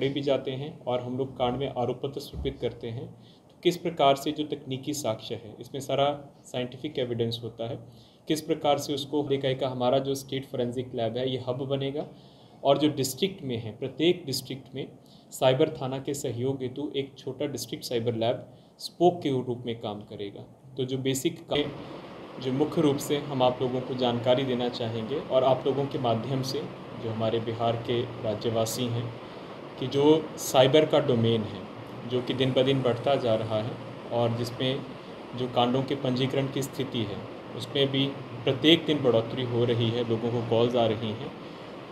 पकड़े भी जाते हैं और हम लोग कांड में आरोप पत्र सत्यापित करते हैं, तो किस प्रकार से जो तकनीकी साक्ष्य है, इसमें सारा साइंटिफिक एविडेंस होता है, किस प्रकार से उसको देखा हमारा जो स्टेट फोरेंसिक लैब है ये हब बनेगा और जो डिस्ट्रिक्ट में है प्रत्येक डिस्ट्रिक्ट में साइबर थाना के सहयोग हेतु एक छोटा डिस्ट्रिक्ट साइबर लैब स्पोक के रूप में काम करेगा। तो जो बेसिक जो मुख्य रूप से हम आप लोगों को जानकारी देना चाहेंगे और आप लोगों के माध्यम से जो हमारे बिहार के राज्यवासी हैं कि जो साइबर का डोमेन है जो कि दिन ब दिन बढ़ता जा रहा है और जिसमें जो कांडों के पंजीकरण की स्थिति है उसमें भी प्रत्येक दिन बढ़ोतरी हो रही है, लोगों को कॉल्स आ रही हैं,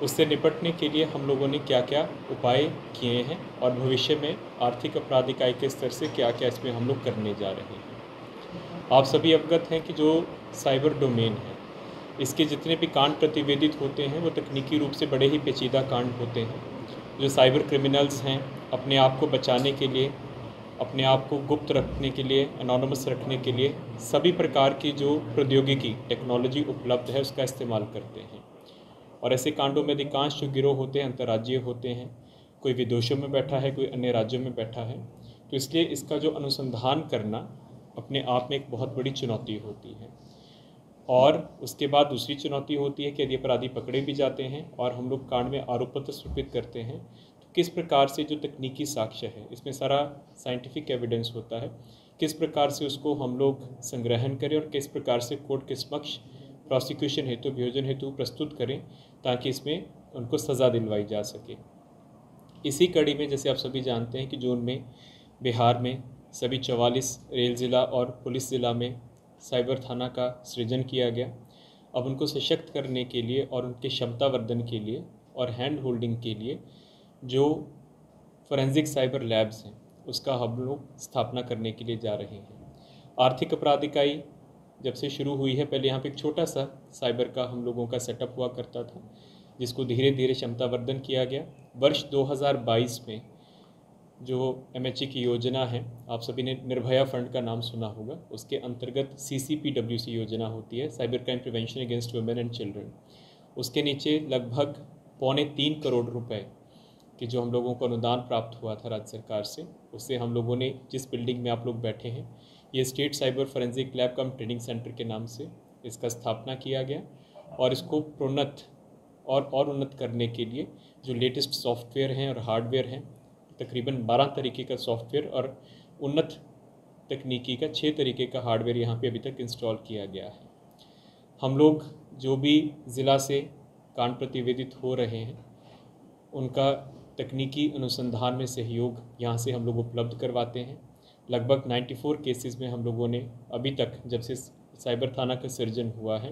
उससे निपटने के लिए हम लोगों ने क्या क्या उपाय किए हैं और भविष्य में आर्थिक अपराध इकाई के स्तर से क्या क्या इसमें हम लोग करने जा रहे हैं। आप सभी अवगत हैं कि जो साइबर डोमेन है इसके जितने भी कांड प्रतिवेदित होते हैं वो तकनीकी रूप से बड़े ही पेचीदा कांड होते हैं। जो साइबर क्रिमिनल्स हैं अपने आप को बचाने के लिए, अपने आप को गुप्त रखने के लिए, एनोनिमस रखने के लिए सभी प्रकार की जो प्रौद्योगिकी टेक्नोलॉजी उपलब्ध है उसका इस्तेमाल करते हैं। और ऐसे कांडों में अधिकांश जो गिरोह होते हैं अंतर्राज्यीय होते हैं, कोई विदेशों में बैठा है, कोई अन्य राज्यों में बैठा है। तो इसलिए इसका जो अनुसंधान करना अपने आप में एक बहुत बड़ी चुनौती होती है। और उसके बाद दूसरी चुनौती होती है कि यदि अपराधी पकड़े भी जाते हैं और हम लोग कांड में आरोप पत्र सत्यापित करते हैं, तो किस प्रकार से जो तकनीकी साक्ष्य है, इसमें सारा साइंटिफिक एविडेंस होता है, किस प्रकार से उसको हम लोग संग्रहण करें और किस प्रकार से कोर्ट के समक्ष प्रोसिक्यूशन हेतु, अभियोजन हेतु प्रस्तुत करें ताकि इसमें उनको सज़ा दिलवाई जा सके। इसी कड़ी में जैसे आप सभी जानते हैं कि जून में बिहार में सभी 44 रेल ज़िला और पुलिस ज़िला में साइबर थाना का सृजन किया गया। अब उनको सशक्त करने के लिए और उनके क्षमतावर्धन के लिए और हैंड होल्डिंग के लिए जो फोरेंसिक साइबर लैब्स हैं उसका हम लोग स्थापना करने के लिए जा रहे हैं। आर्थिक अपराध इकाई जब से शुरू हुई है, पहले यहाँ पे एक छोटा सा साइबर का हम लोगों का सेटअप हुआ करता था जिसको धीरे धीरे क्षमतावर्धन किया गया। वर्ष 2022 में जो MHA की योजना है, आप सभी ने निर्भया फंड का नाम सुना होगा, उसके अंतर्गत CCPWC योजना होती है, cyber crime prevention against women and children. उसके नीचे लगभग 2.25 करोड़ रुपए कि जो हम लोगों को अनुदान प्राप्त हुआ था राज्य सरकार से, उससे हम लोगों ने जिस बिल्डिंग में आप लोग बैठे हैं ये स्टेट साइबर फोरेंसिक लैब कम ट्रेनिंग सेंटर के नाम से इसका स्थापना किया गया और इसको प्रोन्नत और उन्नत करने के लिए जो लेटेस्ट सॉफ्टवेयर हैं और हार्डवेयर हैं, तकरीबन 12 तरीके का सॉफ्टवेयर और उन्नत तकनीकी का 6 तरीके का हार्डवेयर यहाँ पे अभी तक इंस्टॉल किया गया है। हम लोग जो भी ज़िला से कांड प्रतिवेदित हो रहे हैं उनका तकनीकी अनुसंधान में सहयोग यहाँ से हम लोग उपलब्ध करवाते हैं। लगभग 94 केसेस में हम लोगों ने अभी तक जब से साइबर थाना का सृजन हुआ है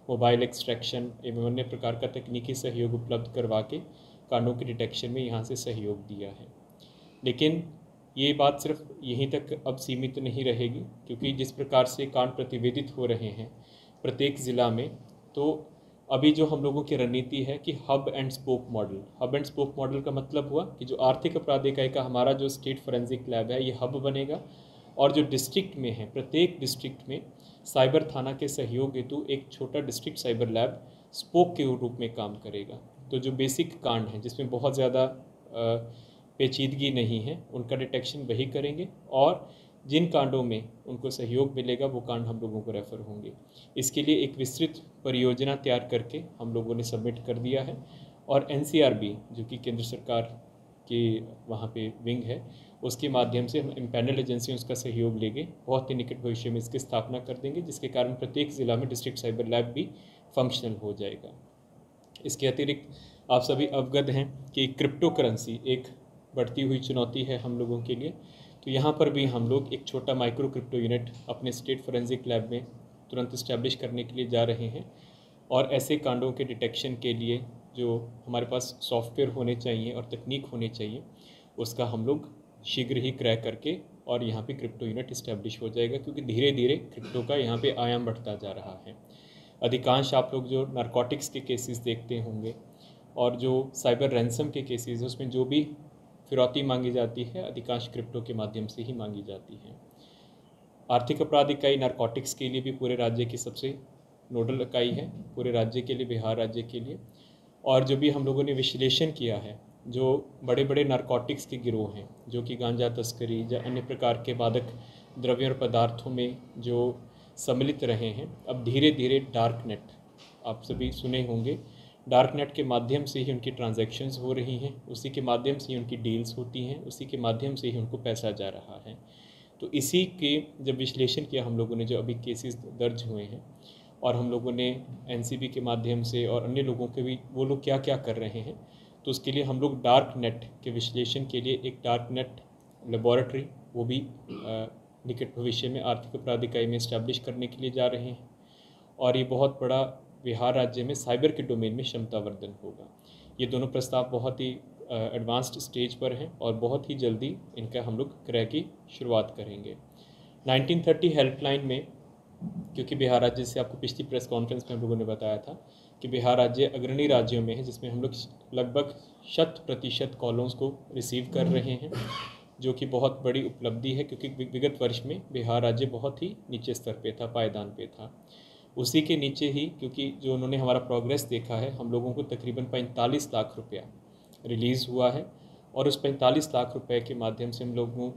मोबाइल एक्सट्रैक्शन एवं अन्य प्रकार का तकनीकी सहयोग उपलब्ध करवा के कांडों के डिटेक्शन में यहाँ से सहयोग दिया है। लेकिन ये बात सिर्फ यहीं तक अब सीमित नहीं रहेगी, क्योंकि जिस प्रकार से कांड प्रतिवेदित हो रहे हैं प्रत्येक ज़िला में, तो अभी जो हम लोगों की रणनीति है कि hub and spoke model. Hub and spoke model का मतलब हुआ कि जो आर्थिक अपराध इकाई का हमारा जो स्टेट फोरेंसिक लैब है ये हब बनेगा और जो डिस्ट्रिक्ट में है प्रत्येक डिस्ट्रिक्ट में साइबर थाना के सहयोग हेतु एक छोटा डिस्ट्रिक्ट साइबर लैब स्पोक के रूप में काम करेगा। तो जो बेसिक कांड हैं जिसमें बहुत ज़्यादा पेचीदगी नहीं है उनका डिटेक्शन वही करेंगे और जिन कांडों में उनको सहयोग मिलेगा वो कांड हम लोगों को रेफ़र होंगे। इसके लिए एक विस्तृत परियोजना तैयार करके हम लोगों ने सबमिट कर दिया है और NCRB जो कि केंद्र सरकार के वहाँ पे विंग है उसके माध्यम से हम पैनल एजेंसी उसका सहयोग लेंगे, बहुत ही निकट भविष्य में इसकी स्थापना कर देंगे, जिसके कारण प्रत्येक ज़िला में डिस्ट्रिक्ट साइबर लैब भी फंक्शनल हो जाएगा। इसके अतिरिक्त आप सभी अवगत हैं कि क्रिप्टो करेंसी एक बढ़ती हुई चुनौती है हम लोगों के लिए। तो यहाँ पर भी हम लोग एक छोटा माइक्रो क्रिप्टो यूनिट अपने स्टेट फोरेंसिक लैब में तुरंत इस्टेब्लिश करने के लिए जा रहे हैं और ऐसे कांडों के डिटेक्शन के लिए जो हमारे पास सॉफ्टवेयर होने चाहिए और तकनीक होनी चाहिए उसका हम लोग शीघ्र ही क्रय करके और यहाँ पे क्रिप्टो यूनिट इस्टेब्लिश हो जाएगा, क्योंकि धीरे धीरे क्रिप्टो का यहाँ पे आयाम बढ़ता जा रहा है। अधिकांश आप लोग जो नारकोटिक्स के केसेस देखते होंगे और जो साइबर रैंसम के केसेस उसमें जो भी फिरौती मांगी जाती है अधिकांश क्रिप्टो के माध्यम से ही मांगी जाती है। आर्थिक अपराध इकाई नारकोटिक्स के लिए भी पूरे राज्य की सबसे नोडल इकाई है, पूरे राज्य के लिए, बिहार राज्य के लिए। और जो भी हम लोगों ने विश्लेषण किया है जो बड़े बड़े नारकोटिक्स के गिरोह हैं, जो कि गांजा तस्करी या अन्य प्रकार के मादक द्रव्यों और पदार्थों में जो सम्मिलित रहे हैं, अब धीरे धीरे डार्क नेट, आप सभी सुने होंगे, डार्क नेट के माध्यम से ही उनकी ट्रांजैक्शंस हो रही हैं, उसी के माध्यम से ही उनकी डील्स होती हैं, उसी के माध्यम से ही उनको पैसा जा रहा है। तो इसी के जब विश्लेषण किया हम लोगों ने, जो अभी केसेस दर्ज हुए हैं, और हम लोगों ने एनसीबी के माध्यम से और अन्य लोगों के भी वो लोग क्या क्या कर रहे हैं, तो उसके लिए हम लोग डार्क नेट के विश्लेषण के लिए एक डार्क नेट लेबॉरेटरी, वो भी निकट भविष्य में आर्थिक अपराध इकाई में इस्टेब्लिश करने के लिए जा रहे हैं। और ये बहुत बड़ा बिहार राज्य में साइबर के डोमेन में क्षमतावर्धन होगा। ये दोनों प्रस्ताव बहुत ही एडवांस्ड स्टेज पर हैं और बहुत ही जल्दी इनका हम लोग क्रय की शुरुआत करेंगे। 1930 हेल्पलाइन में, क्योंकि बिहार राज्य से आपको पिछली प्रेस कॉन्फ्रेंस में हम लोगों ने बताया था कि बिहार राज्य अग्रणी राज्यों में है, जिसमें हम लोग लगभग 100% कॉलों को रिसीव कर रहे हैं, जो कि बहुत बड़ी उपलब्धि है, क्योंकि विगत वर्ष में बिहार राज्य बहुत ही नीचे स्तर पे था, पायदान पे था। उसी के नीचे ही, क्योंकि जो उन्होंने हमारा प्रोग्रेस देखा है, हम लोगों को तकरीबन 45 लाख रुपया रिलीज़ हुआ है, और उस 45 लाख रुपए के माध्यम से हम लोगों